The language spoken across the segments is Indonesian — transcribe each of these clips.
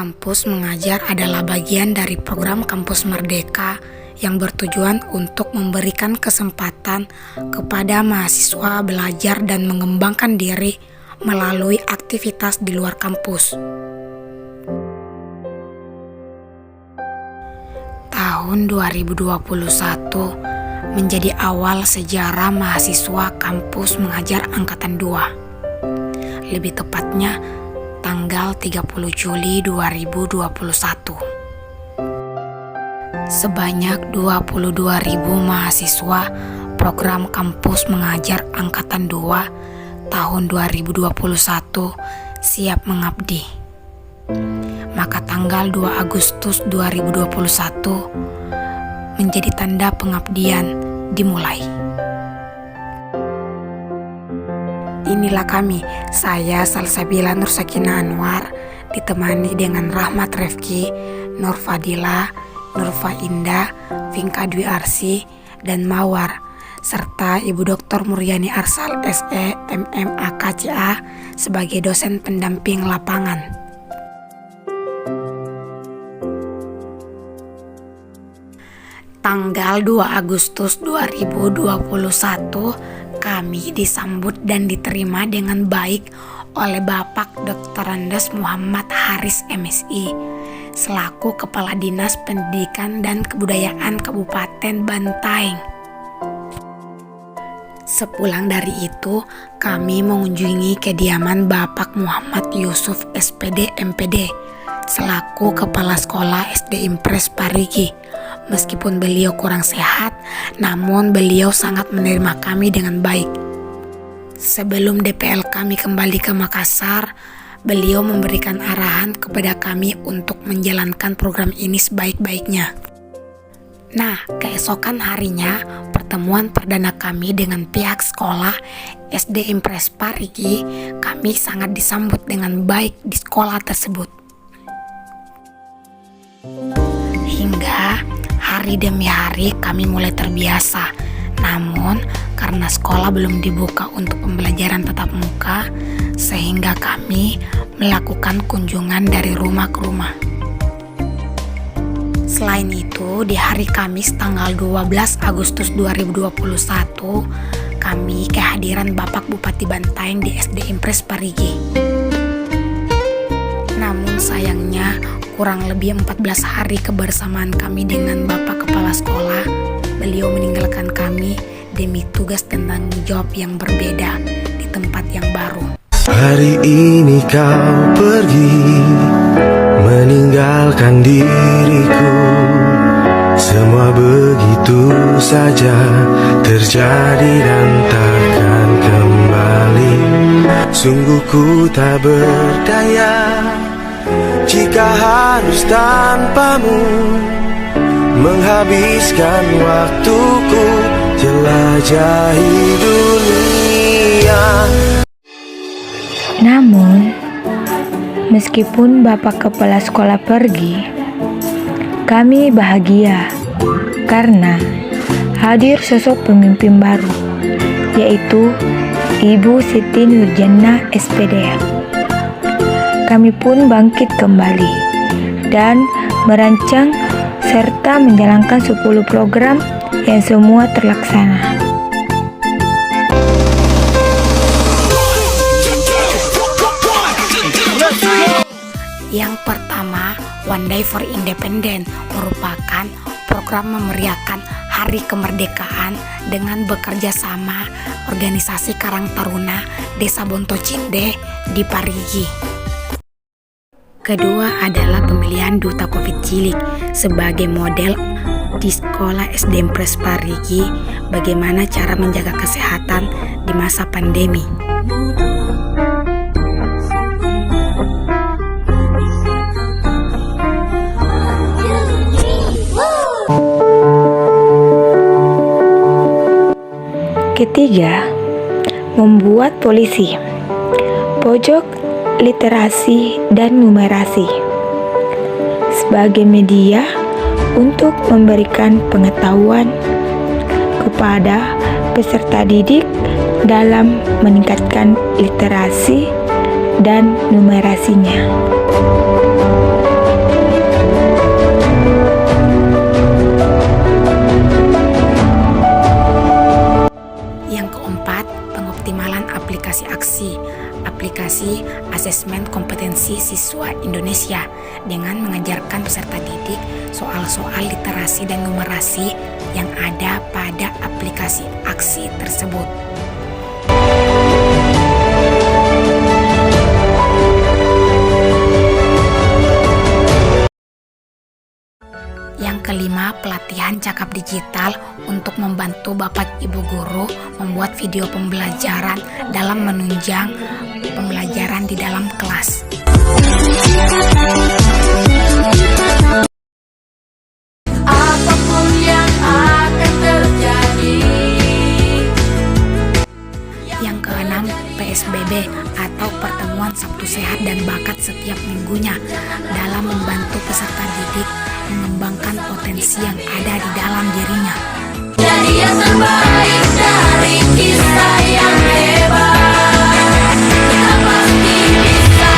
Kampus Mengajar adalah bagian dari program Kampus Merdeka yang bertujuan untuk memberikan kesempatan kepada mahasiswa belajar dan mengembangkan diri melalui aktivitas di luar kampus. Tahun 2021 menjadi awal sejarah mahasiswa Kampus Mengajar Angkatan 2. Lebih tepatnya, tanggal 30 Juli 2021. Sebanyak 22.000 mahasiswa program Kampus Mengajar Angkatan 2 tahun 2021 siap mengabdi. Maka tanggal 2 Agustus 2021 menjadi tanda pengabdian dimulai. Inilah kami, saya Salsabila Nur Sakinah Anwar, ditemani dengan Rahmat Refki, Nur Fadila, Nurfa Indah, Vinka Dwi Arsi, dan Mawar, serta Ibu Dr. Muryani Arsal SE MMAKCA sebagai dosen pendamping lapangan. Tanggal 2 Agustus 2021 kami disambut dan diterima dengan baik oleh Bapak Dr. Andes Muhammad Haris MSI selaku Kepala Dinas Pendidikan dan Kebudayaan Kabupaten Bantaeng. Sepulang dari itu, kami mengunjungi kediaman Bapak Muhammad Yusuf SPD MPD selaku Kepala Sekolah SD Impres Parigi. Meskipun beliau kurang sehat, namun beliau sangat menerima kami dengan baik. Sebelum DPL kami kembali ke Makassar, beliau memberikan arahan kepada kami untuk menjalankan program ini sebaik-baiknya. Nah, keesokan harinya, pertemuan perdana kami dengan pihak sekolah SD Impres Parigi, kami sangat disambut dengan baik di sekolah tersebut. Hingga hari demi hari kami mulai terbiasa. Namun, karena sekolah belum dibuka untuk pembelajaran tatap muka, sehingga kami melakukan kunjungan dari rumah ke rumah. Selain itu, di hari Kamis tanggal 12 Agustus 2021, kami kehadiran Bapak Bupati Bantaeng di SD Impres Parigi. Namun sayangnya, kurang lebih 14 hari kebersamaan kami dengan Bapak Kepala Sekolah, beliau meninggalkan kami demi tugas dan tanggung jawab yang berbeda di tempat yang baru. Hari ini kau pergi, meninggalkan diriku. Semua begitu saja terjadi dan takkan kembali. Sungguh ku tak berdaya jika harus tanpamu menghabiskan waktuku jelajahi dunia. Namun, meskipun Bapak Kepala Sekolah pergi, kami bahagia karena hadir sosok pemimpin baru, yaitu Ibu Siti Nurjannah SPD. Kami pun bangkit kembali dan merancang serta menjalankan 10 program yang semua terlaksana. Yang pertama, One Day for Independence merupakan program memeriahkan Hari Kemerdekaan dengan bekerja sama organisasi Karang Taruna Desa Bontocinde di Parigi. Kedua adalah pemilihan Duta Covid Cilik sebagai model di sekolah SD Impres Parigi, bagaimana cara menjaga kesehatan di masa pandemi. Ketiga, membuat polisi, pojok literasi dan numerasi sebagai media untuk memberikan pengetahuan kepada peserta didik dalam meningkatkan literasi dan numerasinya. pengenalan aplikasi aksi, aplikasi asesmen kompetensi siswa Indonesia dengan mengajarkan peserta didik soal-soal literasi dan numerasi yang ada pada aplikasi aksi tersebut. Yang kelima, pelatihan cakap digital untuk membantu Bapak Ibu guru membuat video pembelajaran dalam menunjang pembelajaran di dalam kelas. Apapun yang akan terjadi. Yang keenam, PSBB atau Pertemuan Sabtu Sehat dan Bakat setiap minggunya dalam membantu peserta didik mengembangkan potensi yang ada di dalam dirinya. Jadi yang terbaik dari kisah yang hebat, kita pasti bisa.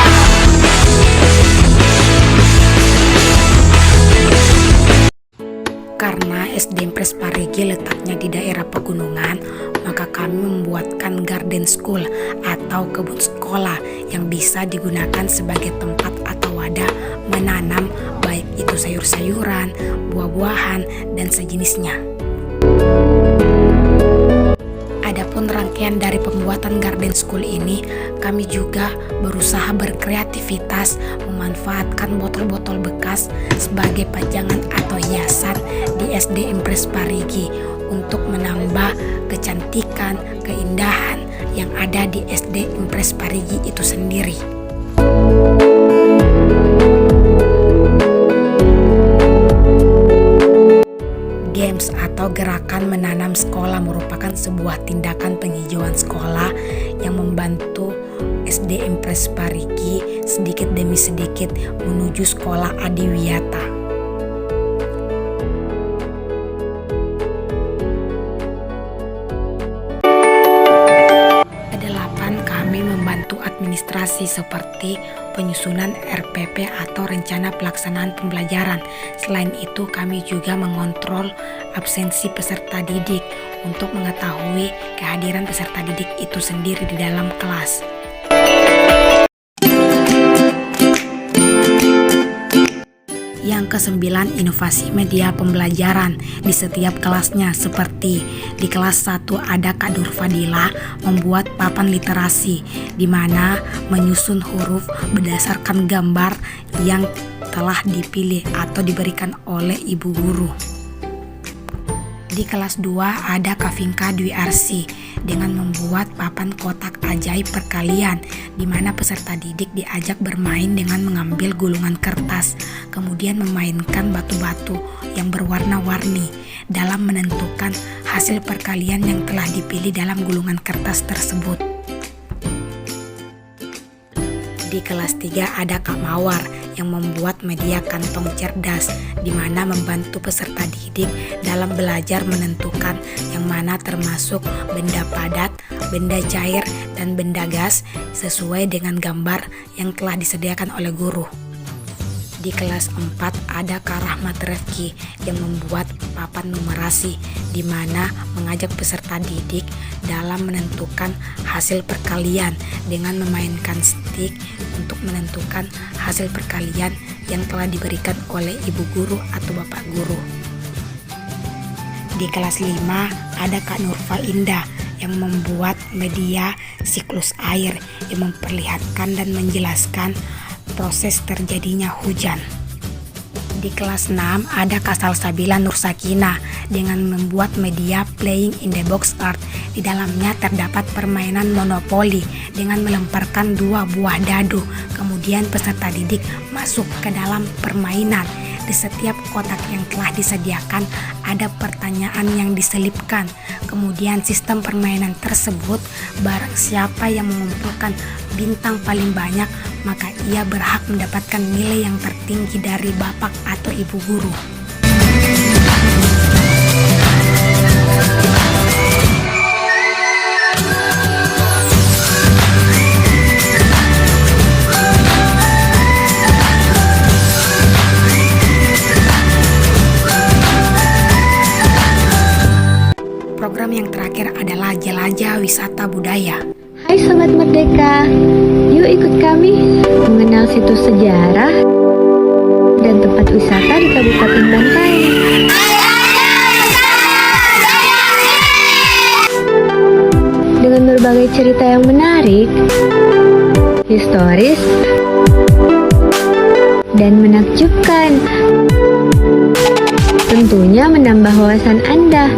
Karena SD Impres Parigi letaknya di daerah pegunungan, maka kami membuatkan garden school atau kebun sekolah yang bisa digunakan sebagai tempat atau wadah menanam baik itu sayur-sayuran, buah-buahan, dan sejenisnya. Adapun rangkaian dari pembuatan garden school ini, kami juga berusaha berkreativitas memanfaatkan botol-botol bekas sebagai pajangan atau hiasan di SD Impres Parigi untuk menambah kecantikan, keindahan yang ada di SD Impres Parigi itu sendiri. Games atau gerakan menanam sekolah merupakan sebuah tindakan penghijauan sekolah yang membantu SD Impres Parigi sedikit demi sedikit menuju sekolah adiwiyata. Kedelapan, kami membantu administrasi seperti penyusunan RPP atau rencana pelaksanaan pembelajaran. Selain itu, kami juga mengontrol absensi peserta didik untuk mengetahui kehadiran peserta didik itu sendiri di dalam kelas. Yang kesembilan, inovasi media pembelajaran di setiap kelasnya, seperti di kelas 1 ada Kak Durfadila membuat papan literasi di mana menyusun huruf berdasarkan gambar yang telah dipilih atau diberikan oleh ibu guru. Di kelas 2 ada Kak Vinka Dwi Arsi dengan membuat papan kotak ajaib perkalian di mana peserta didik diajak bermain dengan mengambil gulungan kertas, kemudian memainkan batu-batu yang berwarna-warni dalam menentukan hasil perkalian yang telah dipilih dalam gulungan kertas tersebut. Di kelas 3 ada Kak Mawar yang membuat media kantong cerdas di mana membantu peserta didik dalam belajar menentukan yang mana termasuk benda padat, benda cair, dan benda gas sesuai dengan gambar yang telah disediakan oleh guru. Di kelas 4 ada Kak Rahmat Refki yang membuat papan numerasi di mana mengajak peserta didik dalam menentukan hasil perkalian dengan memainkan stick untuk menentukan hasil perkalian yang telah diberikan oleh ibu guru atau bapak guru. Di kelas 5 ada Kak Nurfa Indah yang membuat media siklus air yang memperlihatkan dan menjelaskan proses terjadinya hujan. Di kelas 6 ada Kak Salsabila Nursakina dengan membuat media Playing in the Box Art. Di dalamnya terdapat permainan monopoli dengan melemparkan 2 buah dadu. Kemudian peserta didik masuk ke dalam permainan. Di setiap kotak yang telah disediakan ada pertanyaan yang diselipkan. Kemudian sistem permainan tersebut, barang siapa yang mengumpulkan bintang paling banyak, maka ia berhak mendapatkan nilai yang tertinggi dari bapak atau ibu guru. Program yang terakhir adalah jelajah wisata budaya. Hai Sobat Merdeka, yuk ikut kami mengenal situs sejarah dan tempat wisata di Kabupaten Bantaeng. Dengan berbagai cerita yang menarik, historis, dan menakjubkan. Tentunya menambah wawasan Anda.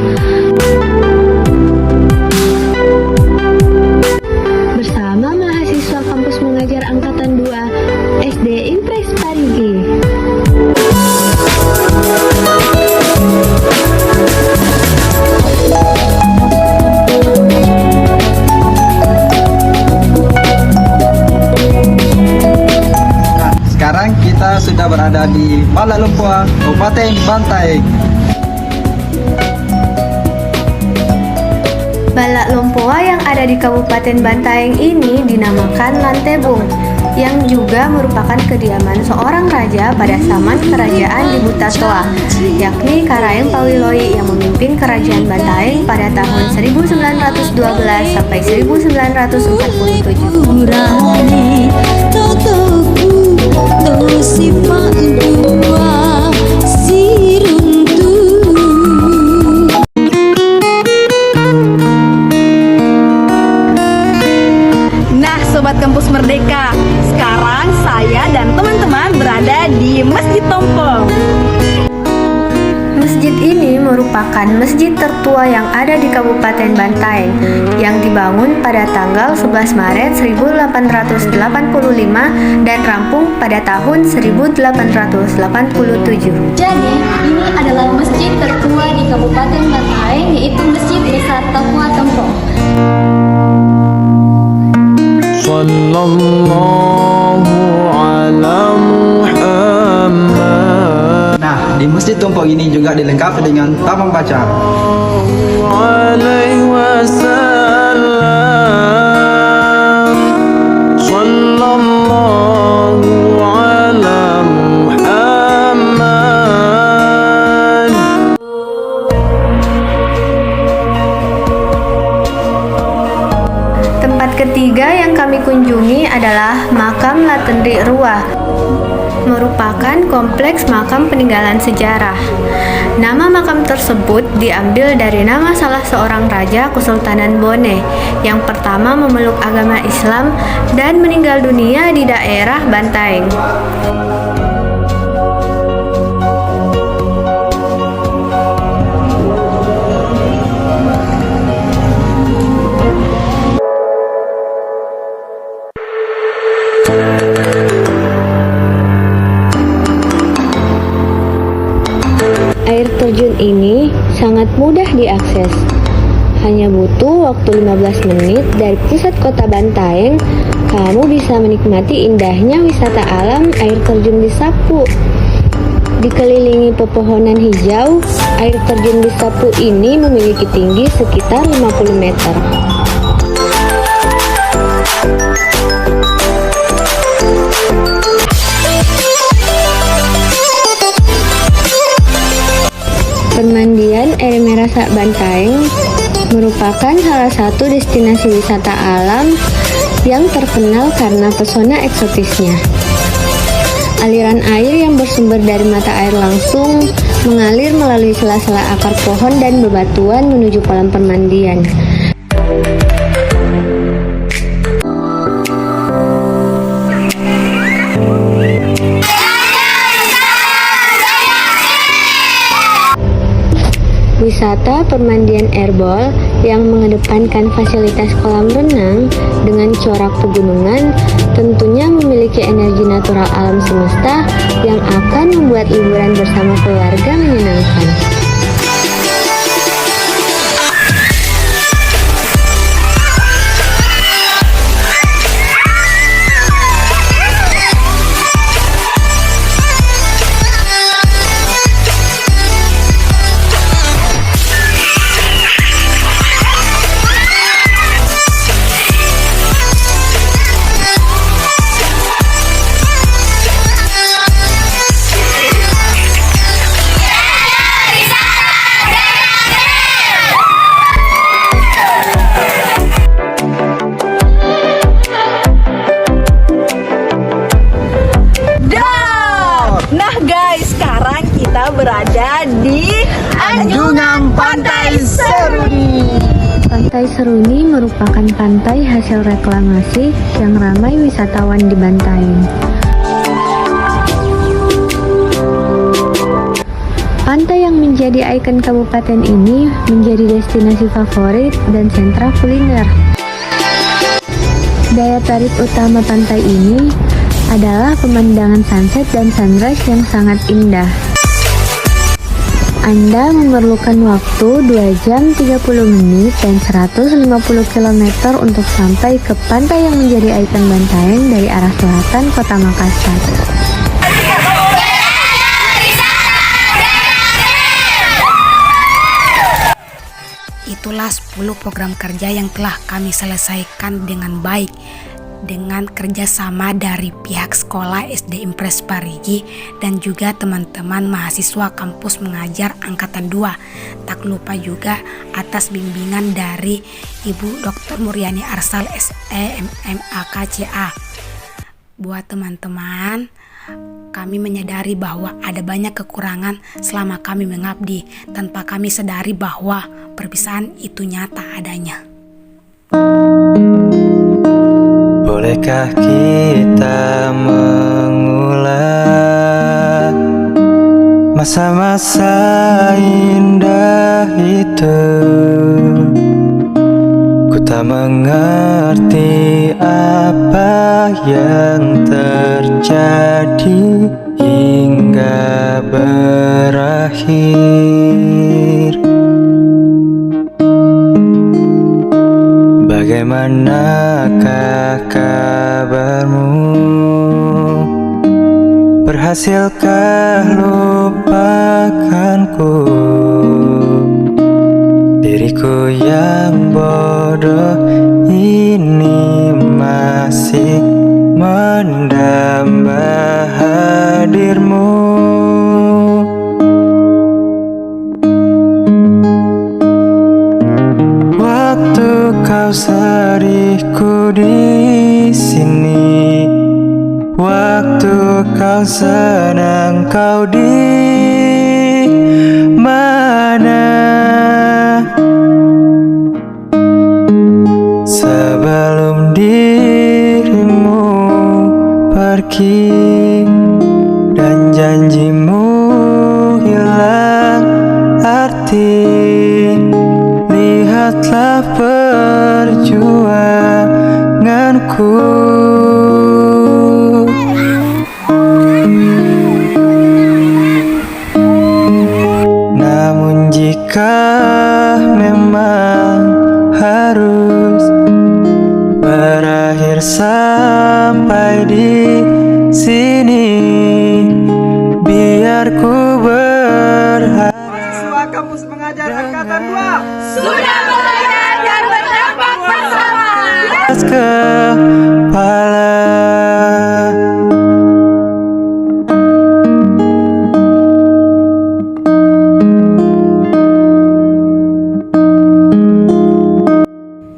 Bersama mahasiswa kampus mengajar angkatan 2 SD Impres Parigi. Sekarang kita sudah berada di Balak Lumpua, Kabupaten Bantaeng. Balak Lumpua yang ada di Kabupaten Bantaeng ini dinamakan Lantebung, yang juga merupakan kediaman seorang raja pada zaman kerajaan di Butatoa, yakni Karaeng Pawiloi yang memimpin kerajaan Bantaeng pada tahun 1912 sampai 1947. Nah, Sobat Kampus Merdeka, sekarang saya dan teman-teman berada di Masjid Tompong. Masjid ini merupakan masjid tertua yang ada di Kabupaten Bantaeng yang dibangun pada tanggal 11 Maret 1885 dan rampung pada tahun 1887. Jadi, ini adalah masjid tertua di Kabupaten Bantaeng, yaitu Masjid Desa Taqwa Tompong. Sallallahu ala Muhammad Nah, di Masjid Tompong ini juga dilengkapi dengan taman baca. alaihi wasallam. Sallallahu ala Muhammad. Tempat ketiga yang kami kunjungi adalah Makam Latendri Ruah, merupakan kompleks makam peninggalan sejarah. Nama makam tersebut diambil dari nama salah seorang raja Kesultanan Bone yang pertama memeluk agama Islam dan meninggal dunia di daerah Bantaeng. Air terjun ini sangat mudah diakses. Hanya butuh waktu 15 menit dari pusat kota Bantaeng, kamu bisa menikmati indahnya wisata alam air terjun Disapu. Dikelilingi pepohonan hijau, air terjun Disapu ini memiliki tinggi sekitar 50 meter. Permandian Air Merasa Bantaeng merupakan salah satu destinasi wisata alam yang terkenal karena pesona eksotisnya. Aliran air yang bersumber dari mata air langsung mengalir melalui sela-sela akar pohon dan bebatuan menuju kolam permandian. Wisata permandian airball yang mengedepankan fasilitas kolam renang dengan corak pegunungan tentunya memiliki energi natural alam semesta yang akan membuat liburan bersama keluarga menyenangkan. Pantai Seruni merupakan pantai hasil reklamasi yang ramai wisatawan di Bantaeng. Pantai yang menjadi ikon kabupaten ini menjadi destinasi favorit dan sentra kuliner. Daya tarik utama pantai ini adalah pemandangan sunset dan sunrise yang sangat indah. Anda memerlukan waktu 2 jam 30 menit dan 150 km untuk sampai ke pantai yang menjadi ikon Bantaeng dari arah selatan Kota Makassar. Itulah 10 program kerja yang telah kami selesaikan dengan baik dengan kerjasama dari pihak sekolah SD Impres Parigi dan juga teman-teman mahasiswa kampus mengajar angkatan 2. Tak lupa juga atas bimbingan dari Ibu Dr. Muryani Arsal SE MMAKCA. Buat teman-teman, kami menyadari bahwa ada banyak kekurangan selama kami mengabdi tanpa kami sadari bahwa perpisahan itu nyata adanya. Bolehkah kita mengulang masa-masa indah itu? Ku tak mengerti apa yang terjadi hingga berakhir. Bagaimanakah kabarmu? Berhasilkah lupakanku? Diriku yang bodoh ini masih mendamba hadirmu. Waktu kau sedihku di sini, waktu kau senang kau di mana? Sebelum dirimu pergi dan janjimu hilang arti, lihatlah perjuanganku. Namun jika memang harus berakhir sampai di sini, biar ku berharap. Mahasiswa kampus mengajar angkatan 2 Sudah belajar dan berdampak bersama. Kepala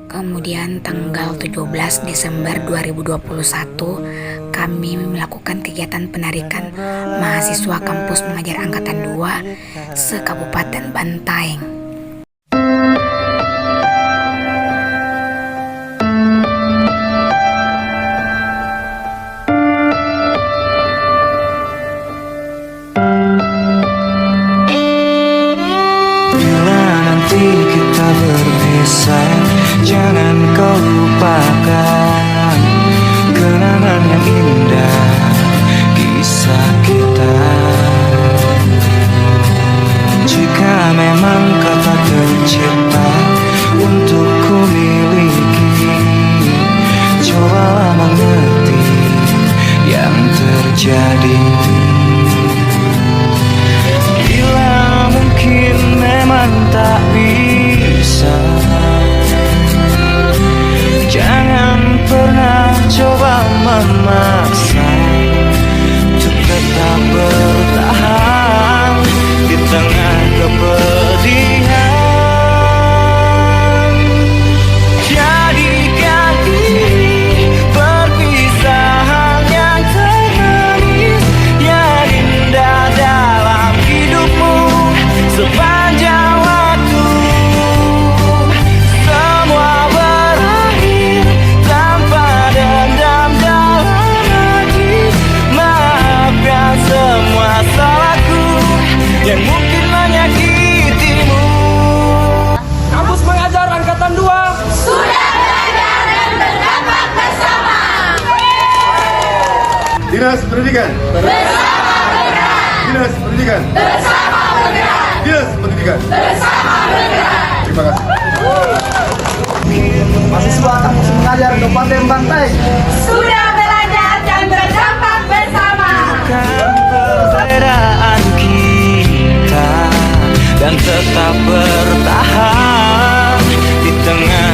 Kemudian tanggal 17 Desember 2021 kami melakukan kegiatan penarikan mahasiswa kampus mengajar angkatan 2 se-Kabupaten Bantaeng. bila nanti kita berpisah, jangan kau lupakan kenangan yang indah, kisah kita. Jika memang kau tak tercipta untuk ku miliki, cobalah mengerti yang terjadi. Bila mungkin memang tak bisa, jangan pernah coba memaksa untuk tetap bertahan di tengah kepedihan. Jadikan ini perpisahan yang termanis, yang Dinas Pendidikan. Bersama bergerak. Dinas Pendidikan. Bersama bergerak. Dinas Pendidikan. Bersama bergerak. Terima kasih. Mahasiswa kampus mengajar Kabupaten Bantaeng. Sudah belajar dan berdampak bersama. Perbedaan kita dan tetap bertahan di tengah